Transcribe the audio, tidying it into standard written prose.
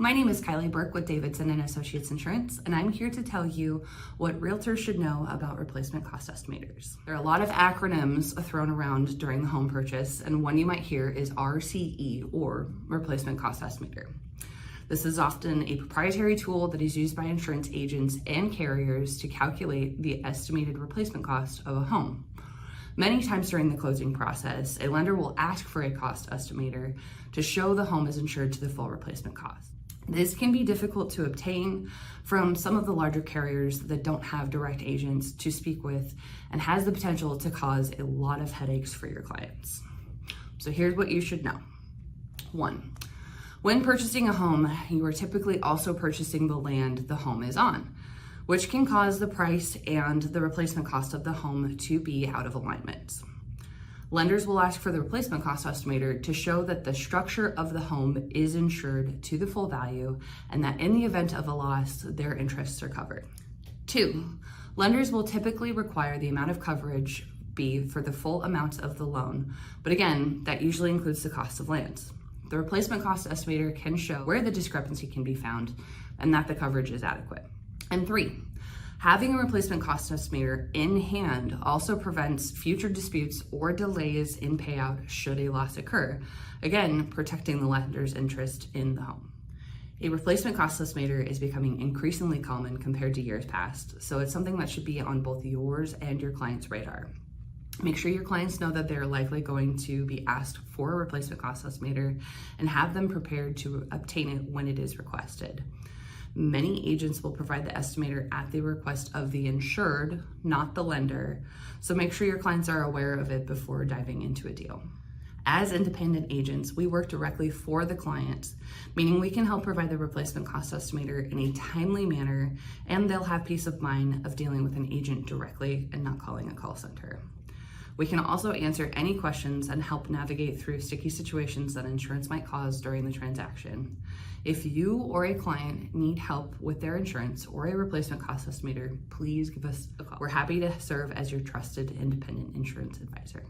My name is Kylie Burke with Davidson and Associates Insurance, and I'm here to tell you what realtors should know about replacement cost estimators. There are a lot of acronyms thrown around during the home purchase, and one you might hear is RCE, or replacement cost estimator. This is often a proprietary tool that is used by insurance agents and carriers to calculate the estimated replacement cost of a home. Many times during the closing process, a lender will ask for a cost estimator to show the home is insured to the full replacement cost. This can be difficult to obtain from some of the larger carriers that don't have direct agents to speak with and has the potential to cause a lot of headaches for your clients. So here's what you should know. 1. When purchasing a home, you are typically also purchasing the land the home is on, which can cause the price and the replacement cost of the home to be out of alignment. Lenders will ask for the replacement cost estimator to show that the structure of the home is insured to the full value and that in the event of a loss, their interests are covered. 2, lenders will typically require the amount of coverage be for the full amount of the loan, but again, that usually includes the cost of land. The replacement cost estimator can show where the discrepancy can be found and that the coverage is adequate. And 3, having a replacement cost estimator in hand also prevents future disputes or delays in payout should a loss occur, again, protecting the lender's interest in the home. A replacement cost estimator is becoming increasingly common compared to years past, so it's something that should be on both yours and your client's radar. Make sure your clients know that they're likely going to be asked for a replacement cost estimator and have them prepared to obtain it when it is requested. Many agents will provide the estimator at the request of the insured, not the lender, so make sure your clients are aware of it before diving into a deal. As independent agents, we work directly for the client, meaning we can help provide the replacement cost estimator in a timely manner, and they'll have peace of mind of dealing with an agent directly and not calling a call center. We can also answer any questions and help navigate through sticky situations that insurance might cause during the transaction. If you or a client need help with their insurance or a replacement cost estimator, please give us a call. We're happy to serve as your trusted independent insurance advisor.